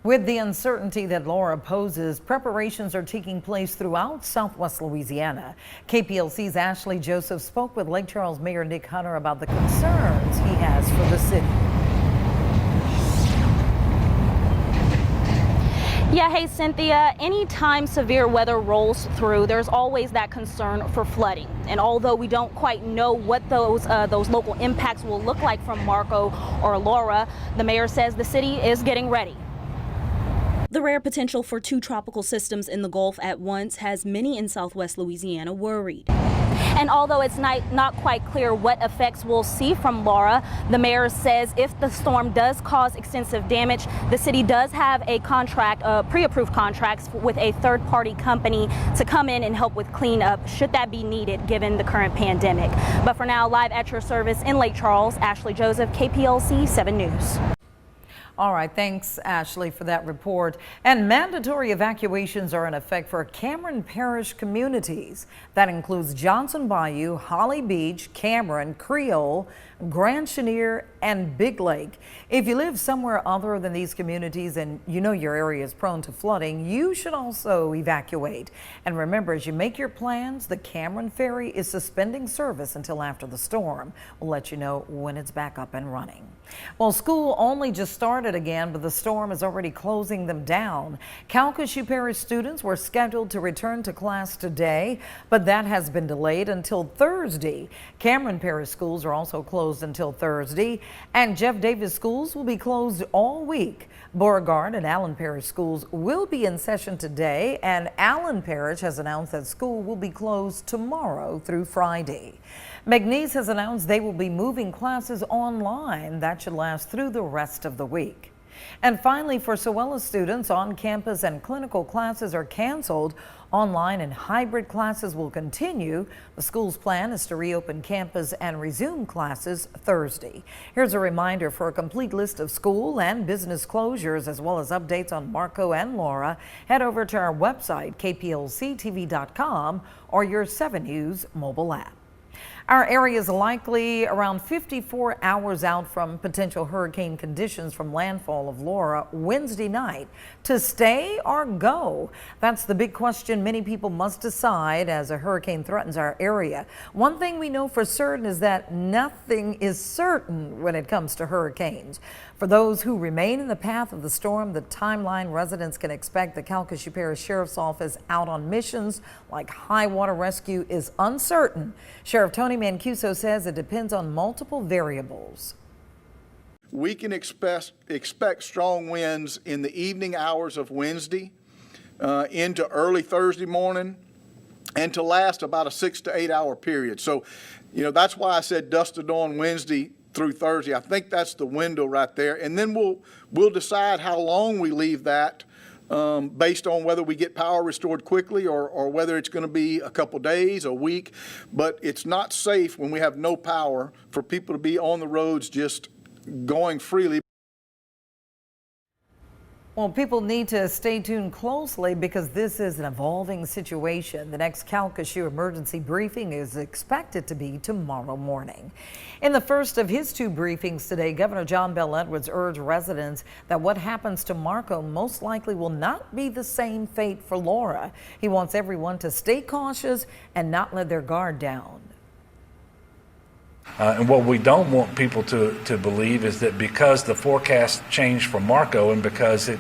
With the uncertainty that Laura poses, preparations are taking place throughout southwest Louisiana. KPLC's Ashley Joseph spoke with Lake Charles Mayor Nick Hunter about the concerns he has for the city. Yeah, hey Cynthia, anytime severe weather rolls through, there's always that concern for flooding. And although we don't quite know what those local impacts will look like from Marco or Laura, the mayor says the city is getting ready. The rare potential for two tropical systems in the Gulf at once has many in southwest Louisiana worried. And although it's not quite clear what effects we'll see from Laura, the mayor says if the storm does cause extensive damage, the city does have a contract, pre-approved contracts with a third-party company to come in and help with cleanup should that be needed given the current pandemic. But for now, live at your service in Lake Charles, Ashley Joseph, KPLC 7 News. All right, thanks, Ashley, for that report. And mandatory evacuations are in effect for Cameron Parish communities. That includes Johnson Bayou, Holly Beach, Cameron, Creole, Grand Chenier, and Big Lake. If you live somewhere other than these communities and you know your area is prone to flooding, you should also evacuate. And remember, as you make your plans, the Cameron Ferry is suspending service until after the storm. We'll let you know when it's back up and running. Well, school only just started again, but the storm is already closing them down. Calcasieu Parish students were scheduled to return to class today, but that has been delayed until Thursday. Cameron Parish schools are also closed until Thursday, and Jeff Davis schools will be closed all week. Beauregard and Allen Parish schools will be in session today, and Allen Parish has announced that school will be closed tomorrow through Friday. McNeese has announced they will be moving classes online. That should last through the rest of the week. And finally, for Sewella students, on-campus and clinical classes are canceled. Online and hybrid classes will continue. The school's plan is to reopen campus and resume classes Thursday. Here's a reminder: for a complete list of school and business closures, as well as updates on Marco and Laura, head over to our website, kplctv.com, or your 7 News mobile app. Our area is likely around 54 hours out from potential hurricane conditions from landfall of Laura Wednesday night. To stay or go? That's the big question many people must decide as a hurricane threatens our area. One thing we know for certain is that nothing is certain when it comes to hurricanes. For those who remain in the path of the storm, the timeline residents can expect the Calcasieu Parish Sheriff's Office out on missions like high water rescue is uncertain. Sheriff Tony Mancuso says it depends on multiple variables. We can expect strong winds in the evening hours of Wednesday into early Thursday morning, and to last about a 6 to 8 hour period. So, you know, that's why I said dusk to dawn Wednesday through Thursday. I think that's the window right there. And then we'll decide how long we leave that based on whether we get power restored quickly or whether it's going to be a couple days, a week. But it's not safe when we have no power for people to be on the roads just going freely. Well, people need to stay tuned closely because this is an evolving situation. The next Calcasieu emergency briefing is expected to be tomorrow morning. In the first of his 2 briefings today, Governor John Bel Edwards urged residents that what happens to Marco most likely will not be the same fate for Laura. He wants everyone to stay cautious and not let their guard down. And what we don't want people to believe is that because the forecast changed for Marco and because it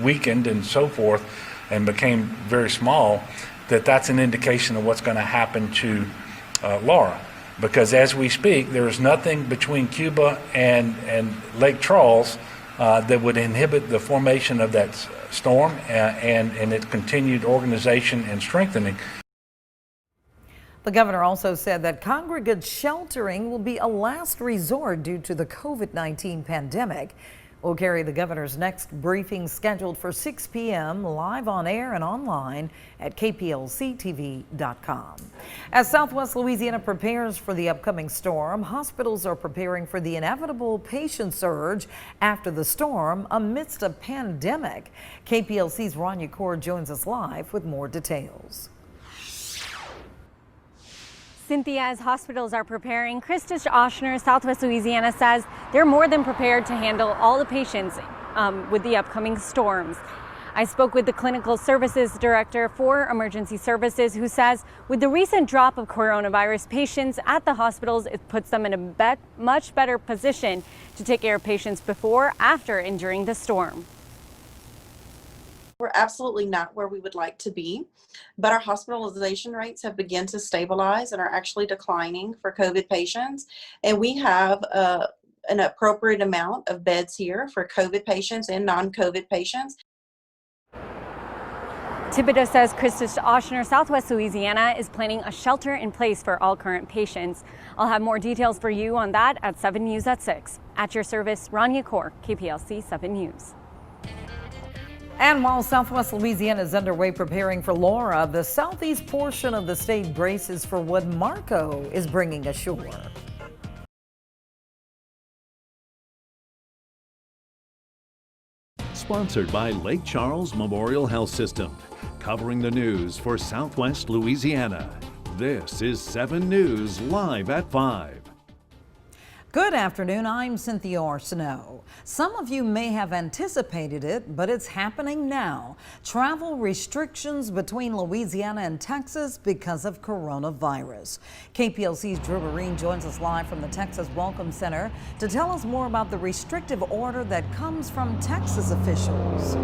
weakened and so forth and became very small, that's an indication of what's going to happen to Laura. Because as we speak, there is nothing between Cuba and Lake Charles that would inhibit the formation of that storm and its continued organization and strengthening. The governor also said that congregate sheltering will be a last resort due to the COVID-19 pandemic. We'll carry the governor's next briefing scheduled for 6 p.m. live on air and online at kplctv.com. As Southwest Louisiana prepares for the upcoming storm, hospitals are preparing for the inevitable patient surge after the storm amidst a pandemic. KPLC's Rania Cord joins us live with more details. Cynthia, as hospitals are preparing, Krista Oshner, Southwest Louisiana, says they're more than prepared to handle all the patients with the upcoming storms. I spoke with the clinical services director for emergency services, who says with the recent drop of coronavirus patients at the hospitals, it puts them in a much better position to take care of patients before, after, and during the storm. We're absolutely not where we would like to be, but our hospitalization rates have begun to stabilize and are actually declining for COVID patients. And we have an appropriate amount of beds here for COVID patients and non-COVID patients. Thibodeau says Christus Ochsner, Southwest Louisiana, is planning a shelter in place for all current patients. I'll have more details for you on that at 7 News at 6. At your service, Rania Kaur, KPLC 7 News. And while Southwest Louisiana is underway preparing for Laura, the southeast portion of the state braces for what Marco is bringing ashore. Sponsored by Lake Charles Memorial Health System, covering the news for Southwest Louisiana. This is 7 News live at 5. Good afternoon, I'm Cynthia Arsenault. Some of you may have anticipated it, but it's happening now. Travel restrictions between Louisiana and Texas because of coronavirus. KPLC's Drew Marine joins us live from the Texas Welcome Center to tell us more about the restrictive order that comes from Texas officials.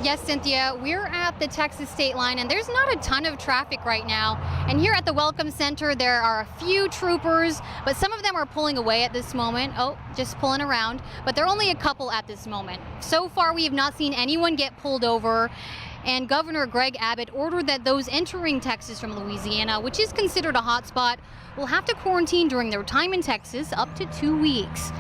Yes, Cynthia, we're at the Texas state line and there's not a ton of traffic right now. And here at the Welcome Center, there are a few troopers, but some of them are pulling away at this moment. Oh, just pulling around, but there are only a couple at this moment. So far, we have not seen anyone get pulled over. And Governor Greg Abbott ordered that those entering Texas from Louisiana, which is considered a hotspot, will have to quarantine during their time in Texas up to 2 weeks.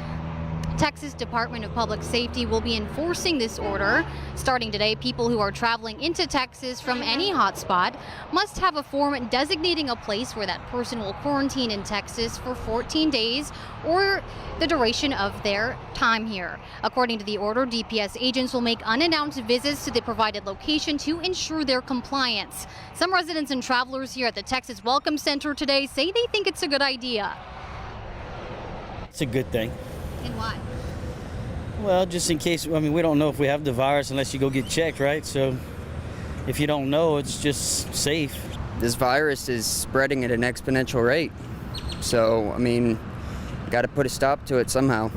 Texas Department of Public Safety will be enforcing this order. Starting today, people who are traveling into Texas from any hotspot must have a form designating a place where that person will quarantine in Texas for 14 days or the duration of their time here. According to the order, DPS agents will make unannounced visits to the provided location to ensure their compliance. Some residents and travelers here at the Texas Welcome Center today say they think it's a good idea. It's a good thing. And why? Well, just in case, I mean, we don't know if we have the virus unless you go get checked, right? So if you don't know, it's just safe. This virus is spreading at an exponential rate. So, I mean, got to put a stop to it somehow.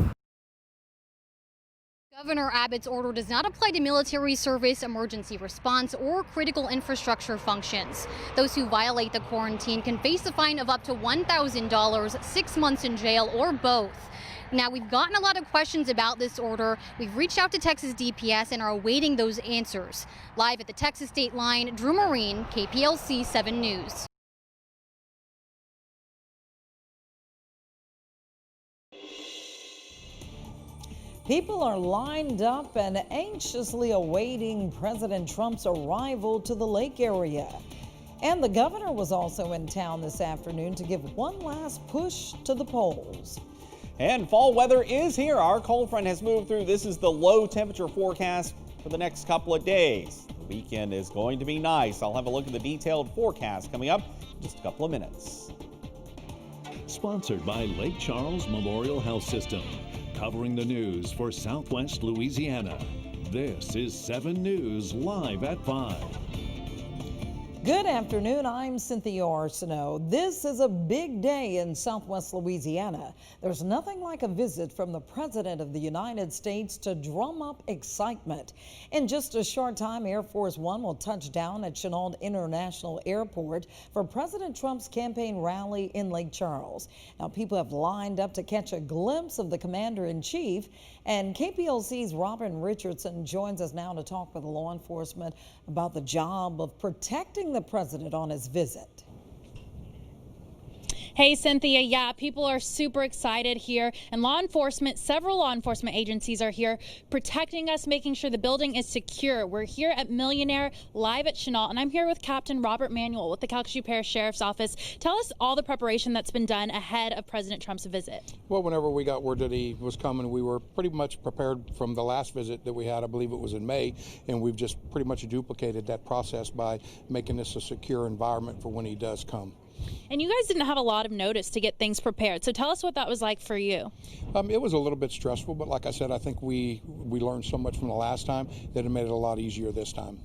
Governor Abbott's order does not apply to military service, emergency response, or critical infrastructure functions. Those who violate the quarantine can face a fine of up to $1,000, 6 months in jail, or both. Now, we've gotten a lot of questions about this order. We've reached out to Texas DPS and are awaiting those answers. Live at the Texas state line, Drew Marine, KPLC 7 News. People are lined up and anxiously awaiting President Trump's arrival to the lake area. And the governor was also in town this afternoon to give one last push to the polls. And fall weather is here. Our cold front has moved through. This is the low temperature forecast for the next couple of days. The weekend is going to be nice. I'll have a look at the detailed forecast coming up in just a couple of minutes. Sponsored by Lake Charles Memorial Health System, covering the news for Southwest Louisiana. This is 7 News live at 5. Good afternoon, I'm Cynthia Arsenault. This is a big day in Southwest Louisiana. There's nothing like a visit from the President of the United States to drum up excitement. In just a short time, Air Force One will touch down at Chennault International Airport for President Trump's campaign rally in Lake Charles. Now, people have lined up to catch a glimpse of the Commander-in-Chief, and KPLC's Robin Richardson joins us now to talk with law enforcement about the job of protecting the president on his visit. Hey, Cynthia. Yeah, people are super excited here, and several law enforcement agencies are here protecting us, making sure the building is secure. We're here at Millionaire, live at Chennault, and I'm here with Captain Robert Manuel with the Calcasieu Parish Sheriff's Office. Tell us all the preparation that's been done ahead of President Trump's visit. Well, whenever we got word that he was coming, we were pretty much prepared from the last visit that we had. I believe it was in May, and we've just pretty much duplicated that process by making this a secure environment for when he does come. And you guys didn't have a lot of notice to get things prepared. So tell us what that was like for you. It was a little bit stressful, but like I said, I think we learned so much from the last time that it made it a lot easier this time.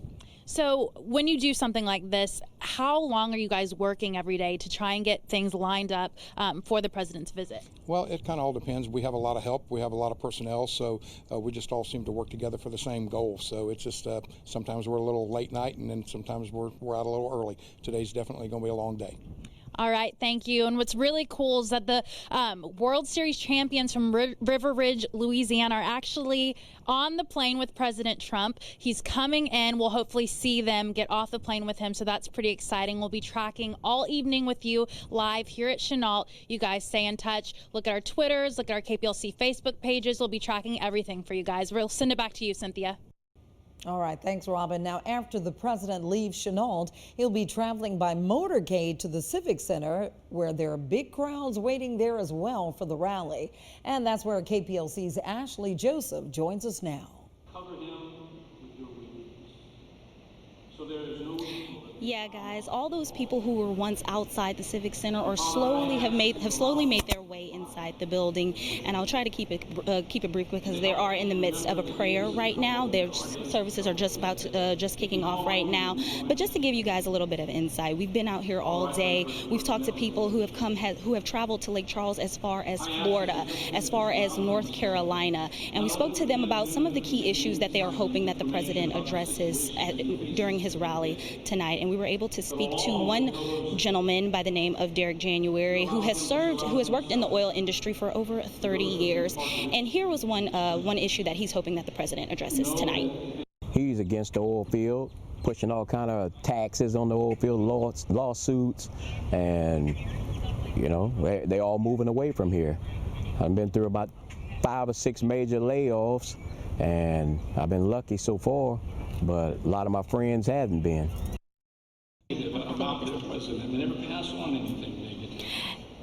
So when you do something like this, how long are you guys working every day to try and get things lined up for the president's visit? Well, it kind of all depends. We have a lot of help. We have a lot of personnel, so we just all seem to work together for the same goal. So it's just sometimes we're a little late night, and then sometimes we're out a little early. Today's definitely going to be a long day. All right, thank you. And what's really cool is that the World Series champions from River Ridge, Louisiana are actually on the plane with President Trump. He's coming in. We'll hopefully see them get off the plane with him, so that's pretty exciting. We'll be tracking all evening with you live here at Chenault. You guys stay in touch. Look at our Twitters, look at our KPLC Facebook pages. We'll be tracking everything for you guys. We'll send it back to you, Cynthia. All right, thanks, Robin. Now, after the president leaves Chenault, he'll be traveling by motorcade to the Civic Center, where there are big crowds waiting there as well for the rally. And that's where KPLC's Ashley Joseph joins us now. Cover him with your wings, so there is no Yeah, guys, all those people who were once outside the Civic Center are have slowly made their way inside the building, and I'll try to keep it brief because they are in the midst of a prayer right now. Their services are just kicking off right now. But just to give you guys a little bit of insight, we've been out here all day. We've talked to people who have traveled to Lake Charles as far as Florida, as far as North Carolina, and we spoke to them about some of the key issues that they are hoping that the president addresses during his rally tonight. And we were able to speak to one gentleman by the name of Derek January, who has worked in the oil industry for over 30 years. And here was one issue that he's hoping that the president addresses tonight. He's against the oil field, pushing all kind of taxes on the oil field, lawsuits, and they all moving away from here. I've been through about 5 or 6 major layoffs, and I've been lucky so far, but a lot of my friends haven't been. About the president, they never pass on anything negative.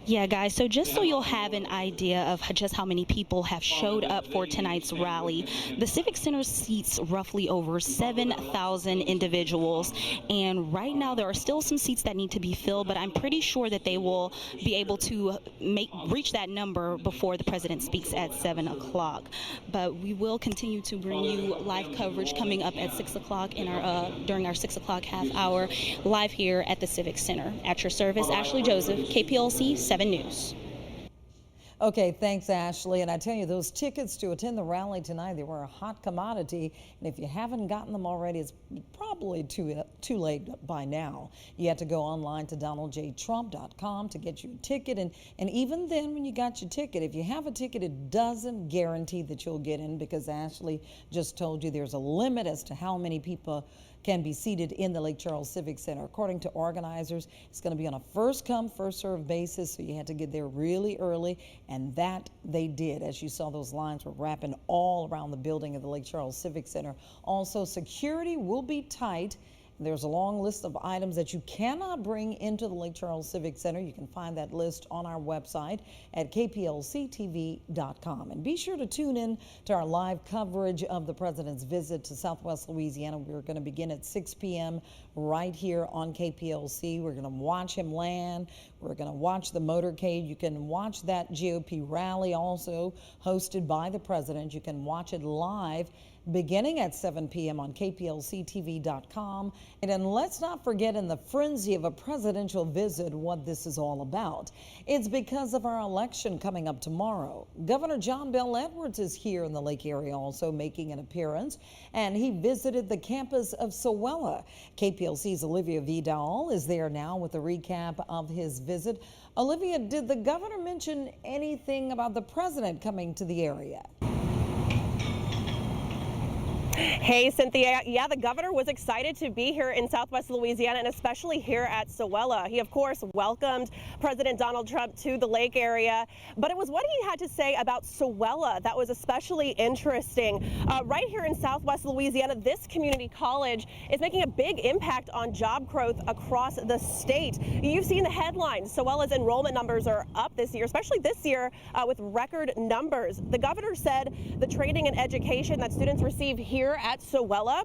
Yeah, guys, so just so you'll have an idea of just how many people have showed up for tonight's rally, the Civic Center seats roughly over 7,000 individuals, and right now there are still some seats that need to be filled, but I'm pretty sure that they will be able to reach that number before the president speaks at 7 o'clock. But we will continue to bring you live coverage coming up at 6 o'clock during our 6 o'clock half hour live here at the Civic Center. At your service, Ashley Joseph, KPLC 7 News. Okay, thanks, Ashley. And I tell you, those tickets to attend the rally tonight, they were a hot commodity. And if you haven't gotten them already, it's probably too late by now. You have to go online to donaldjtrump.com to get your ticket. And even then, when you got your ticket, if you have a ticket, it doesn't guarantee that you'll get in, because Ashley just told you there's a limit as to how many people can be seated in the Lake Charles Civic Center. According to organizers, it's going to be on a first-come, first-served basis, so you had to get there really early, and that they did. As you saw, those lines were wrapping all around the building of the Lake Charles Civic Center. Also, security will be tight. There's a long list of items that you cannot bring into the Lake Charles Civic Center. You can find that list on our website at kplctv.com. And be sure to tune in to our live coverage of the president's visit to Southwest Louisiana. We're going to begin at 6 p.m. right here on KPLC. We're going to watch him land. We're going to watch the motorcade. You can watch that GOP rally also hosted by the president. You can watch it live beginning at 7 p.m. on KPLCTV.com. And then let's not forget, in the frenzy of a presidential visit, what this is all about. It's because of our election coming up tomorrow. Governor John Bel Edwards is here in the Lake area also making an appearance, and he visited the campus of Sewella. KPLC's Olivia Vidal is there now with a recap of his visit. Olivia, did the governor mention anything about the president coming to the area? Hey, Cynthia. Yeah, the governor was excited to be here in Southwest Louisiana, and especially here at Sewella. He, of course, welcomed President Donald Trump to the lake area, but it was what he had to say about Sewella that was especially interesting. Right here in Southwest Louisiana, this community college is making a big impact on job growth across the state. You've seen the headlines. Sewella's enrollment numbers are up this year, especially this year with record numbers. The governor said the training and education that students receive here at Sewella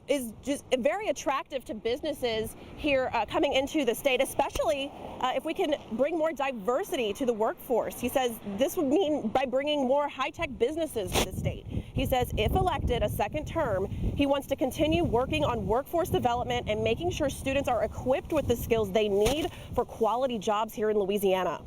is just very attractive to businesses here coming into the state, especially if we can bring more diversity to the workforce. He says this would mean by bringing more high-tech businesses to the state. He says if elected a second term, he wants to continue working on workforce development and making sure students are equipped with the skills they need for quality jobs here in Louisiana.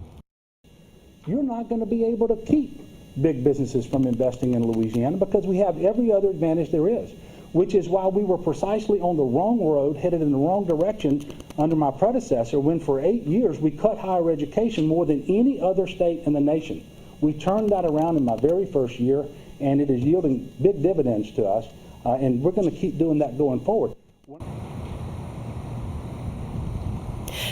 You're not going to be able to keep big businesses from investing in Louisiana because we have every other advantage there is, which is why we were precisely on the wrong road, headed in the wrong direction under my predecessor, when for 8 years we cut higher education more than any other state in the nation. We turned that around in my very first year, and it is yielding big dividends to us, and we're going to keep doing that going forward.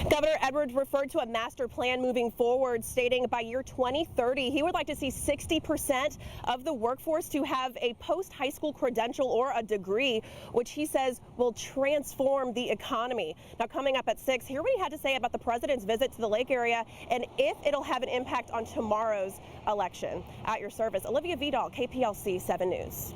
Governor Edwards referred to a master plan moving forward, stating by year 2030, he would like to see 60% of the workforce to have a post-high school credential or a degree, which he says will transform the economy. Now, coming up at 6, hear what he had to say about the president's visit to the lake area and if it'll have an impact on tomorrow's election. At your service, Olivia Vidal, KPLC 7 News.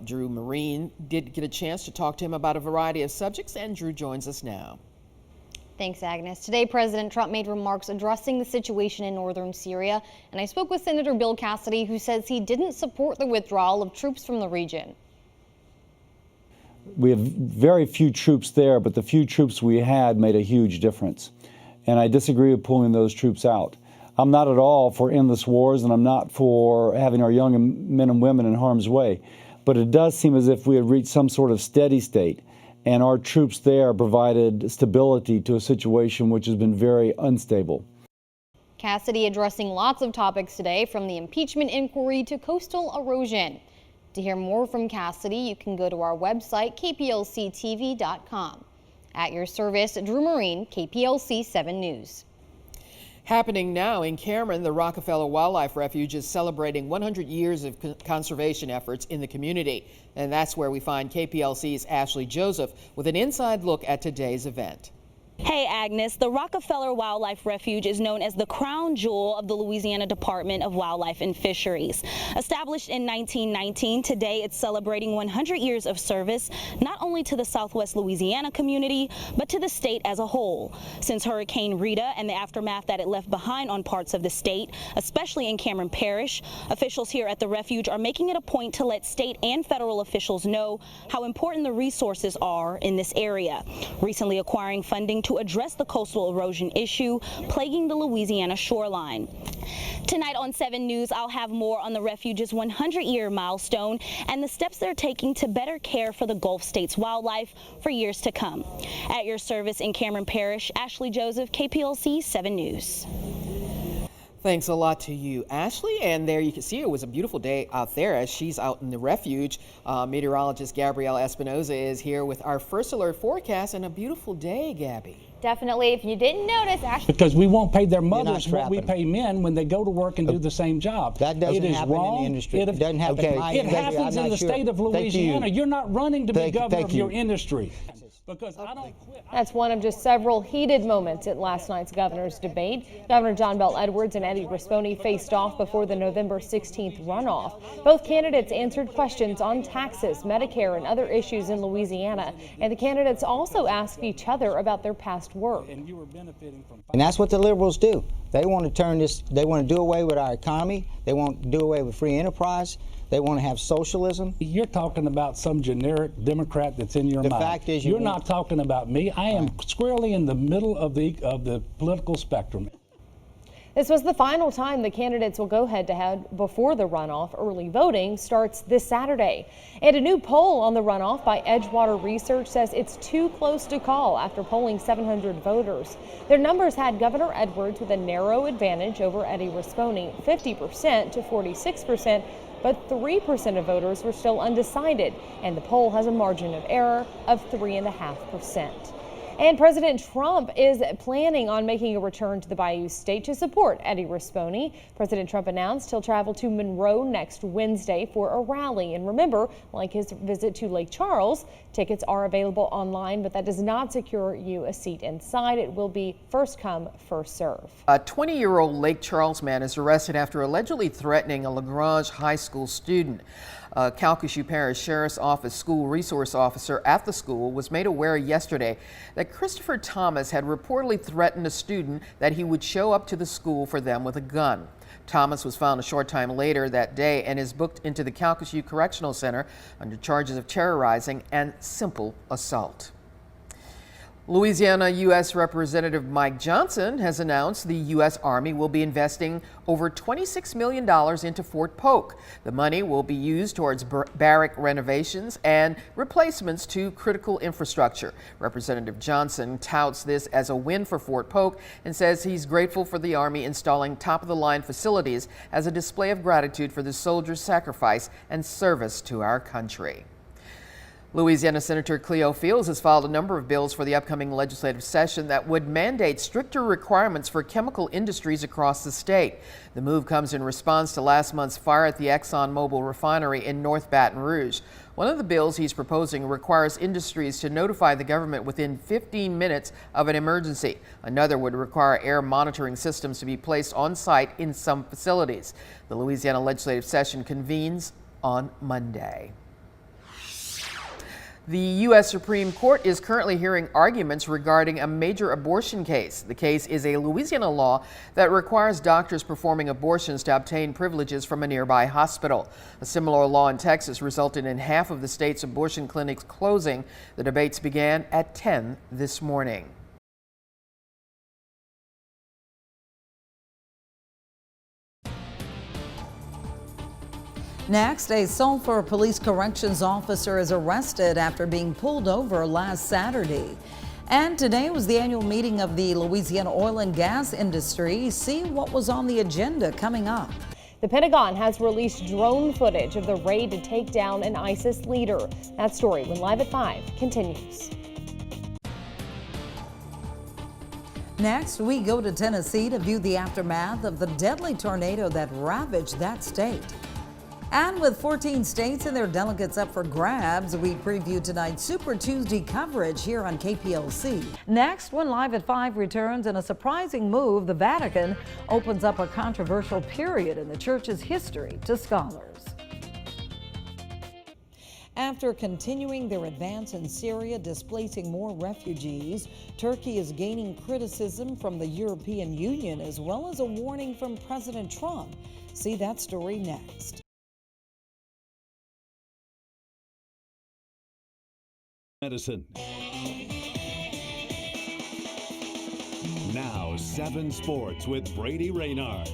Drew Marine did get a chance to talk to him about a variety of subjects, and Drew joins us now. Thanks, Agnes. Today, President Trump made remarks addressing the situation in northern Syria, and I spoke with Senator Bill Cassidy, who says he didn't support the withdrawal of troops from the region. We have very few troops there, but the few troops we had made a huge difference, and I disagree with pulling those troops out. I'm not at all for endless wars, and I'm not for having our young men and women in harm's way. But it does seem as if we have reached some sort of steady state, and our troops there provided stability to a situation which has been very unstable. Cassidy addressing lots of topics today, from the impeachment inquiry to coastal erosion. To hear more from Cassidy, you can go to our website, kplctv.com. At your service, Drew Marine, KPLC 7 News. Happening now in Cameron, the Rockefeller Wildlife Refuge is celebrating 100 years of conservation efforts in the community. And that's where we find KPLC's Ashley Joseph with an inside look at today's event. Hey Agnes, the Rockefeller Wildlife Refuge is known as the crown jewel of the Louisiana Department of Wildlife and Fisheries. Established in 1919, today it's celebrating 100 years of service, not only to the Southwest Louisiana community, but to the state as a whole. Since Hurricane Rita and the aftermath that it left behind on parts of the state, especially in Cameron Parish, officials here at the refuge are making it a point to let state and federal officials know how important the resources are in this area. Recently acquiring funding to address the coastal erosion issue plaguing the Louisiana shoreline. Tonight on 7 News, I'll have more on the refuge's 100-year milestone and the steps they're taking to better care for the Gulf States wildlife for years to come. At your service in Cameron Parish, Ashley Joseph, KPLC 7 News. Thanks a lot to you, Ashley. And there you can see it was a beautiful day out there as she's out in the refuge. Meteorologist Gabrielle Espinoza is here with our first alert forecast, and a beautiful day, Gabby. Definitely. If you didn't notice, Ashley. Because we won't pay their mothers what we pay men when they go to work and do the same job. That doesn't happen wrong. in the industry. It doesn't happen in my industry. It industry. happens in the state of Louisiana. You're not running to be governor of your industry. Because I don't quit. That's one of just several heated moments at last night's governor's debate. Governor John Bel Edwards and Eddie Rispone faced off before the November 16th runoff. Both candidates answered questions on taxes, Medicare, and other issues in Louisiana. And the candidates also asked each other about their past work. And that's what the liberals do. They want to turn this, they want to do away with our economy. They want to do away with free enterprise. They want to have socialism. You're talking about some generic Democrat that's in your mind. The fact is you're not talking about me. I am squarely in the middle of the political spectrum. This was the final time the candidates will go head-to-head before the runoff. Early voting starts this Saturday. And a new poll on the runoff by Edgewater Research says it's too close to call after polling 700 voters. Their numbers had Governor Edwards with a narrow advantage over Eddie Rispone, 50% to 46%. But 3% of voters were still undecided, and the poll has a margin of error of 3.5%. And President Trump is planning on making a return to the Bayou State to support Eddie Rispone. President Trump announced he'll travel to Monroe next Wednesday for a rally. And remember, like his visit to Lake Charles, tickets are available online, but that does not secure you a seat inside. It will be first come, first serve. A 20-year-old Lake Charles man is arrested after allegedly threatening a LaGrange High School student. A Calcasieu Parish Sheriff's Office school resource officer at the school was made aware yesterday that Christopher Thomas had reportedly threatened a student that he would show up to the school for them with a gun. Thomas was found a short time later that day and is booked into the Calcasieu Correctional Center under charges of terrorizing and simple assault. Louisiana U.S. Representative Mike Johnson has announced the U.S. Army will be investing over $26 million into Fort Polk. The money will be used towards barrack renovations and replacements to critical infrastructure. Representative Johnson touts this as a win for Fort Polk and says he's grateful for the Army installing top-of-the-line facilities as a display of gratitude for the soldiers' sacrifice and service to our country. Louisiana Senator Cleo Fields has filed a number of bills for the upcoming legislative session that would mandate stricter requirements for chemical industries across the state. The move comes in response to last month's fire at the ExxonMobil refinery in North Baton Rouge. One of the bills he's proposing requires industries to notify the government within 15 minutes of an emergency. Another would require air monitoring systems to be placed on site in some facilities. The Louisiana legislative session convenes on Monday. The U.S. Supreme Court is currently hearing arguments regarding a major abortion case. The case is a Louisiana law that requires doctors performing abortions to obtain privileges from a nearby hospital. A similar law in Texas resulted in half of the state's abortion clinics closing. The debates began at 10 this morning. Next, a Sulphur Police Corrections officer is arrested after being pulled over last Saturday. And today was the annual meeting of the Louisiana oil and gas industry. See what was on the agenda coming up. The Pentagon has released drone footage of the raid to take down an ISIS leader. That story, when Live at 5, continues. Next, we go to Tennessee to view the aftermath of the deadly tornado that ravaged that state. And with 14 states and their delegates up for grabs, we preview tonight's Super Tuesday coverage here on KPLC. Next, when Live at 5 returns, in a surprising move, the Vatican opens up a controversial period in the church's history to scholars. After continuing their advance in Syria, displacing more refugees, Turkey is gaining criticism from the European Union as well as a warning from President Trump. See that story next. Medicine. Now 7 Sports with Brady Raynard.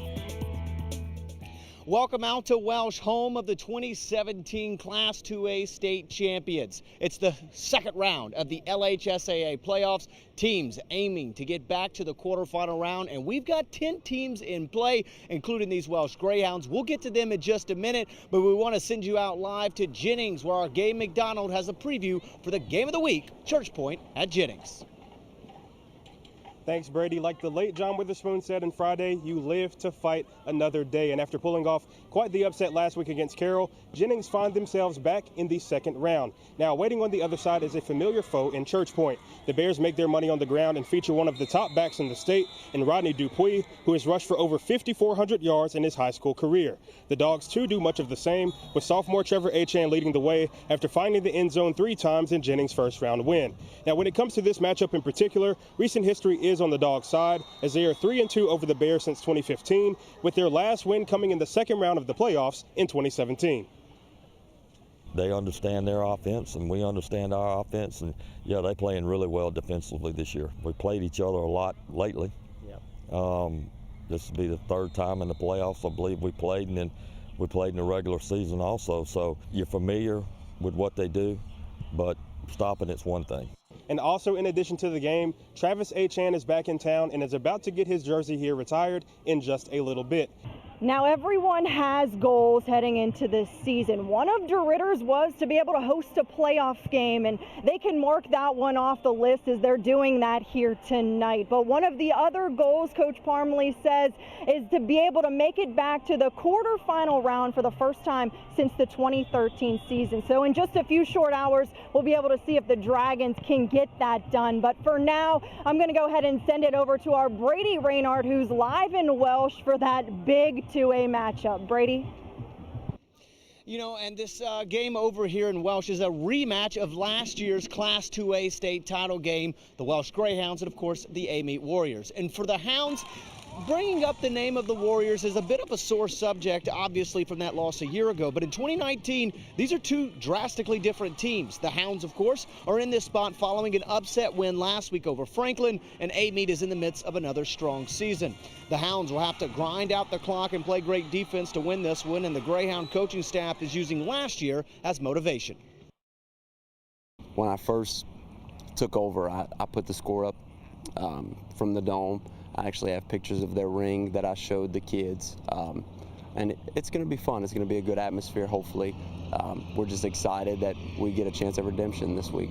Welcome out to Welsh, home of the 2017 Class 2A state champions. It's the second round of the LHSAA playoffs. Teams aiming to get back to the quarterfinal round, and we've got 10 teams in play, including these Welsh Greyhounds. We'll get to them in just a minute, but we want to send you out live to Jennings, where our Gabe McDonald has a preview for the game of the week, Church Point at Jennings. Thanks, Brady. Like the late John Witherspoon said on Friday, you live to fight another day. And after pulling off quite the upset last week against Carroll, Jennings find themselves back in the second round. Now, waiting on the other side is a familiar foe in Church Point. The Bears make their money on the ground and feature one of the top backs in the state in Rodney Dupuis, who has rushed for over 5,400 yards in his high school career. The Dogs, too, do much of the same, with sophomore Trevor Achan leading the way after finding the end zone 3 times in Jennings' first round win. Now, when it comes to this matchup in particular, recent history is on the Dogs' side, as they are 3-2 over the Bears since 2015, with their last win coming in the second round of the playoffs in 2017. They understand their offense, and we understand our offense, and yeah, they're playing really well defensively this year. We played each other a lot lately. This will be the third time in the playoffs, I believe, we played, and then we played in the regular season also. So you're familiar with what they do, but stopping it's one thing. And also, in addition to the game, Travis Achan is back in town and is about to get his jersey here retired in just a little bit. Now, everyone has goals heading into this season. One of DeRitter's was to be able to host a playoff game, and they can mark that one off the list as they're doing that here tonight. But one of the other goals, Coach Parmalee says, is to be able to make it back to the quarterfinal round for the first time since the 2013 season. So in just a few short hours, we'll be able to see if the Dragons can get that done. But for now, I'm going to go ahead and send it over to our Brady Raynard, who's live in Welsh for that big 2A matchup. Brady? You know, and this game over here in Welsh is a rematch of last year's Class 2A state title game, the Welsh Greyhounds and, of course, the Amite Warriors. And for the Hounds, bringing up the name of the Warriors is a bit of a sore subject, obviously, from that loss a year ago. But in 2019, these are two drastically different teams. The Hounds, of course, are in this spot following an upset win last week over Franklin, and Amite is in the midst of another strong season. The Hounds will have to grind out the clock and play great defense to win this one, and the Greyhound coaching staff is using last year as motivation. When I first took over, I put the score up from the dome. I actually have pictures of their ring that I showed the kids, and it's going to be fun. It's going to be a good atmosphere, hopefully. We're just excited that we get a chance at redemption this week.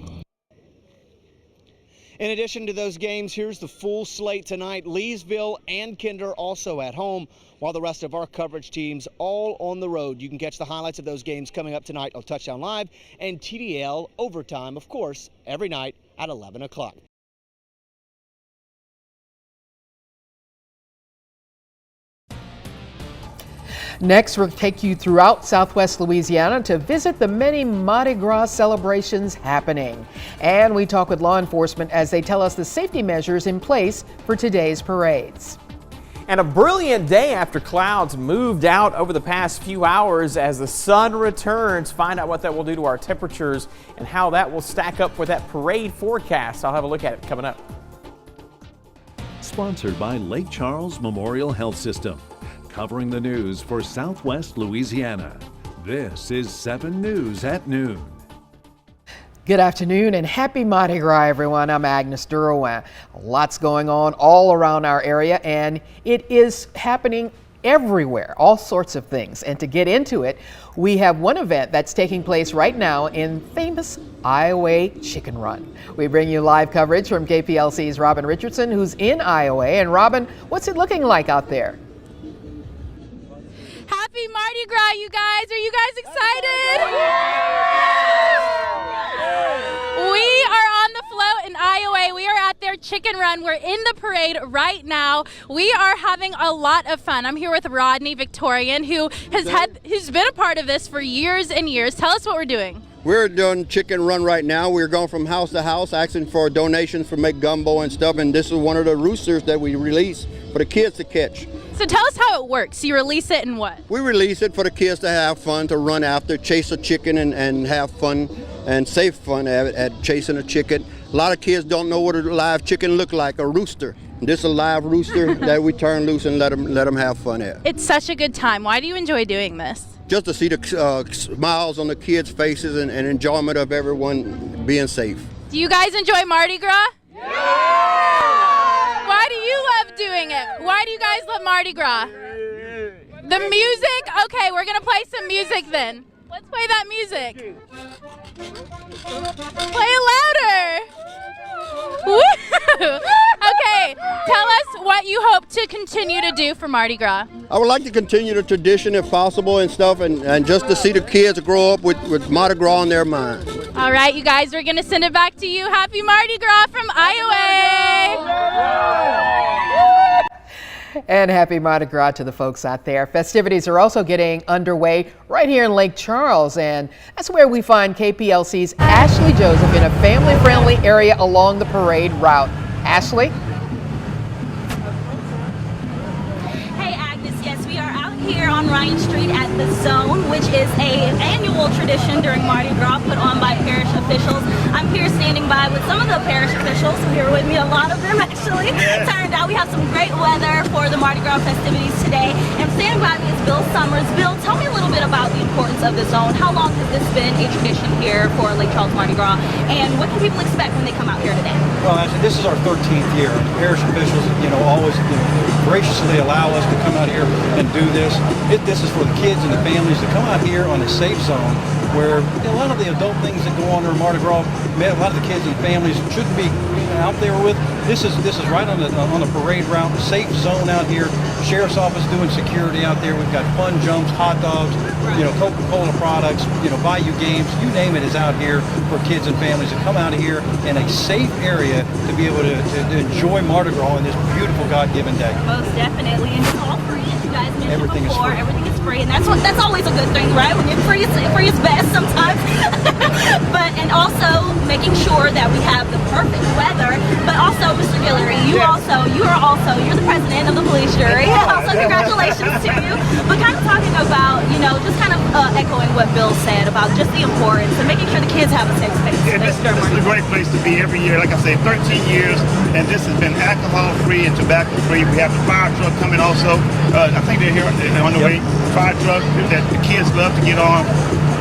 In addition to those games, here's the full slate tonight. Leesville and Kinder also at home, while the rest of our coverage teams all on the road. You can catch the highlights of those games coming up tonight on Touchdown Live and TDL Overtime, of course, every night at 11 o'clock. Next, we'll take you throughout Southwest Louisiana to visit the many Mardi Gras celebrations happening. And we talk with law enforcement as they tell us the safety measures in place for today's parades. And a brilliant day after clouds moved out over the past few hours as the sun returns. Find out what that will do to our temperatures and how that will stack up for that parade forecast. I'll have a look at it coming up. Sponsored by Lake Charles Memorial Health System. Covering the news for Southwest Louisiana. This is 7 News at Noon. Good afternoon and happy Mardi Gras, everyone. I'm Agnes Durwan. Lots going on all around our area, and it is happening everywhere, all sorts of things. And to get into it, we have one event that's taking place right now in famous Iowa Chicken Run. We bring you live coverage from KPLC's Robin Richardson, who's in Iowa. And Robin, what's it looking like out there? Happy Mardi Gras, you guys. Are you guys excited? We are on the float in Iowa. We are at their chicken run. We're in the parade right now. We are having a lot of fun. I'm here with Rodney Victorian, who's been a part of this for years and years. Tell us what we're doing. We're doing chicken run right now. We're going from house to house asking for donations for make gumbo and stuff, and this is one of the roosters that we release for the kids to catch. So tell us how it works. You release it and what? We release it for the kids to have fun, to run after, chase a chicken and have fun and safe fun at chasing a chicken. A lot of kids don't know what a live chicken look like, a rooster. This is a live rooster that we turn loose and let them have fun at. It's such a good time. Why do you enjoy doing this? Just to see the smiles on the kids' faces and enjoyment of everyone being safe. Do you guys enjoy Mardi Gras? Yeah! Why do you love doing it? Why do you guys love Mardi Gras? The music? Okay, we're gonna play some music then. Let's play that music. Play it louder. Woo! Okay, tell us what you hope to continue to do for Mardi Gras. I would like to continue the tradition if possible and stuff, and just to see the kids grow up with Mardi Gras in their mind. All right, you guys, we're going to send it back to you. Happy Mardi Gras from Iowa! And happy Mardi Gras to the folks out there. Festivities are also getting underway right here in Lake Charles, and that's where we find KPLC's Ashley Joseph in a family-friendly area along the parade route. Ashley? Hey Agnes, yes, we are out here on Ryan Street at the Zone, which is an annual tradition during Mardi Gras put on by parish officials. I'm here standing by with some of the parish officials here with me, a lot of them actually. Turned out we have some great weather for the Mardi Gras festivities today. And standing by me is Bill Summers. Bill, tell me a little bit about the importance of the Zone. How long has this been a tradition here for Lake Charles Mardi Gras? And what can people expect when they come out here today? Well, actually, this is our 13th year. Parish officials, always graciously allow us to come out here and do this. this is for the kids and the families to come out here on a safe zone where a lot of the adult things that go on during Mardi Gras, a lot of the kids and families shouldn't be out there with. This is right on the parade route, safe zone out here. Sheriff's office doing security out there. We've got fun jumps, hot dogs, Coca-Cola products, Bayou games, you name it is out here for kids and families to come out of here in a safe area to be able to enjoy Mardi Gras on this beautiful God-given day. Most definitely, and it's all free, as you guys mentioned Everything before. is free. Everything is free, and that's always a good thing, right? When it's free is best sometimes. And also making sure that we have the perfect weather. But also, Mr. Guillory, you're the president of the police jury. Also, congratulations to you. But kind of talking about, just kind of echoing what Bill said about just the importance and making sure the kids have a safe space. Yeah, this is a great place to be every year. Like I say, 13 years, and this has been alcohol-free and tobacco-free. We have the fire truck coming also. I think they're here on the way. Fire truck that the kids love to get on.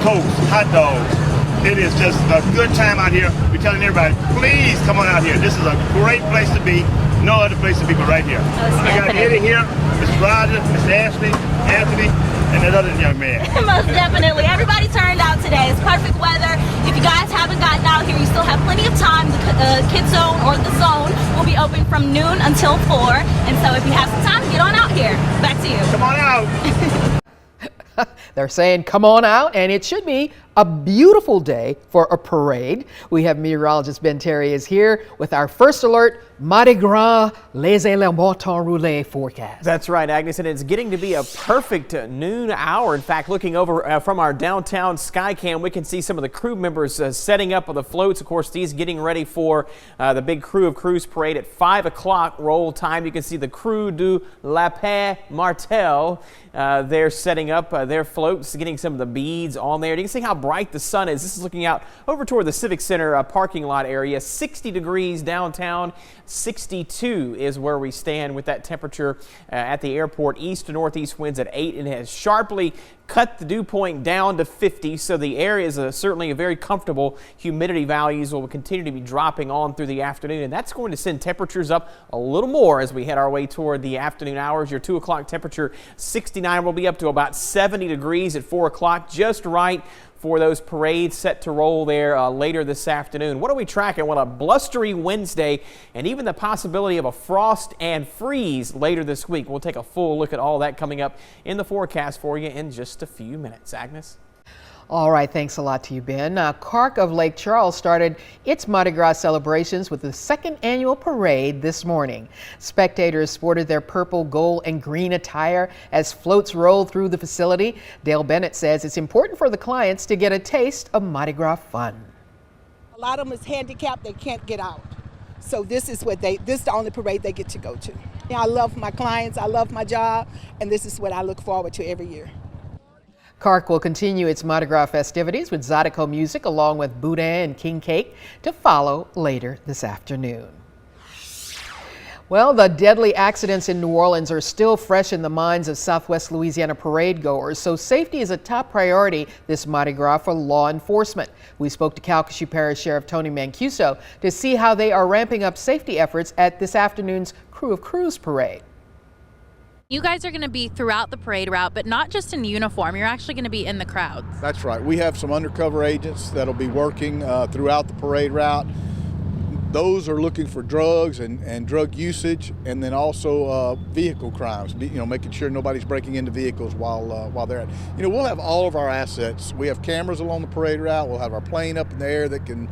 Cokes, hot dogs. It is just a good time out here. We're telling everybody, please come on out here. This is a great place to be. No other place to be but right here. I got Eddie here, Miss Roger, Miss Ashley, Anthony, and that other young man. Most definitely. Everybody turned out today. It's perfect weather. If you guys haven't gotten out here, you still have plenty of time. The kids zone or the zone will be open from noon until 4. And so if you have some time, get on out here. Back to you. Come on out. They're saying come on out, and it should be a beautiful day for a parade. We have meteorologist Ben Terry is here with our first alert, Mardi Gras les éléments rouillés forecast. That's right, Agnes, and it's getting to be a perfect noon hour. In fact, looking over from our downtown Skycam, we can see some of the crew members setting up on the floats. Of course, these getting ready for the big Crew of Crews parade at 5 o'clock roll time. You can see the Crew du Lapin Martel. They're setting up their floats, getting some of the beads on there. You can see how bright the sun is. This is looking out over toward the Civic Center parking lot area. 60 degrees downtown, 62 is where we stand with that temperature at the airport. East to northeast winds at 8, and it has sharply cut the dew point down to 50, so the air is certainly a very comfortable. Humidity values will continue to be dropping on through the afternoon, and that's going to send temperatures up a little more as we head our way toward the afternoon hours. Your 2 o'clock temperature, 69, will be up to about 70 degrees at 4 o'clock, just right for those parades set to roll there later this afternoon. What are we tracking? Well, a blustery Wednesday and even the possibility of a frost and freeze later this week. We'll take a full look at all that coming up in the forecast for you in just a few minutes. Agnes? All right, thanks a lot to you, Ben. Carc of Lake Charles started its Mardi Gras celebrations with the second annual parade this morning. Spectators sported their purple, gold, and green attire as floats rolled through the facility. Dale Bennett says it's important for the clients to get a taste of Mardi Gras fun. A lot of them is handicapped, they can't get out. So this is the only parade they get to go to. I love my clients, I love my job, and this is what I look forward to every year. Carc will continue its Mardi Gras festivities with Zydeco music along with Boudin and King Cake to follow later this afternoon. Well, the deadly accidents in New Orleans are still fresh in the minds of Southwest Louisiana parade goers, so safety is a top priority this Mardi Gras for law enforcement. We spoke to Calcasieu Parish Sheriff Tony Mancuso to see how they are ramping up safety efforts at this afternoon's Crew of Crews parade. You guys are going to be throughout the parade route, but not just in uniform. You're actually going to be in the crowds. That's right. We have some undercover agents that'll be working throughout the parade route. Those are looking for drugs and drug usage, and then also vehicle crimes. Making sure nobody's breaking into vehicles while they're at. We'll have all of our assets. We have cameras along the parade route. We'll have our plane up in the air that can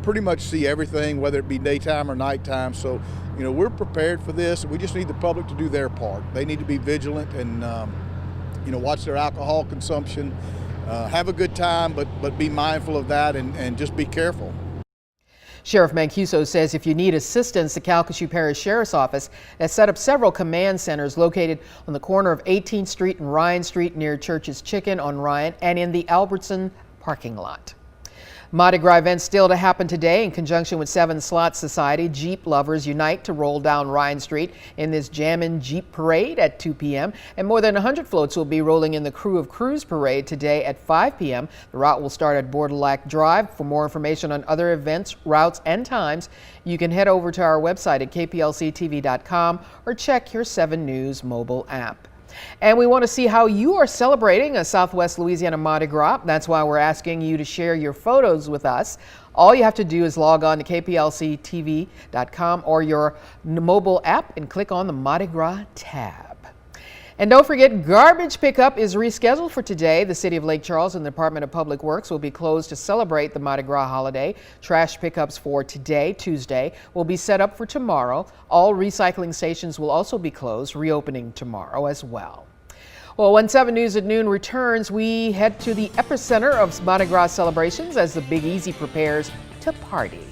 pretty much see everything, whether it be daytime or nighttime. So, we're prepared for this. We just need the public to do their part. They need to be vigilant and, watch their alcohol consumption, have a good time, but be mindful of that and just be careful. Sheriff Mancuso says if you need assistance, the Calcasieu Parish Sheriff's Office has set up several command centers located on the corner of 18th Street and Ryan Street near Church's Chicken on Ryan and in the Albertson parking lot. Mardi Gras events still to happen today in conjunction with Seven Slot Society. Jeep lovers unite to roll down Ryan Street in this Jammin' Jeep parade at 2 p.m. And more than 100 floats will be rolling in the Crew of Crews parade today at 5 p.m. The route will start at Borderlac Drive. For more information on other events, routes, and times, you can head over to our website at kplctv.com or check your 7 News mobile app. And we want to see how you are celebrating a Southwest Louisiana Mardi Gras. That's why we're asking you to share your photos with us. All you have to do is log on to kplctv.com or your mobile app and click on the Mardi Gras tab. And don't forget, garbage pickup is rescheduled for today. The City of Lake Charles and the Department of Public Works will be closed to celebrate the Mardi Gras holiday. Trash pickups for today, Tuesday, will be set up for tomorrow. All recycling stations will also be closed, reopening tomorrow as well. Well, when 7 News at Noon returns, we head to the epicenter of Mardi Gras celebrations as the Big Easy prepares to party.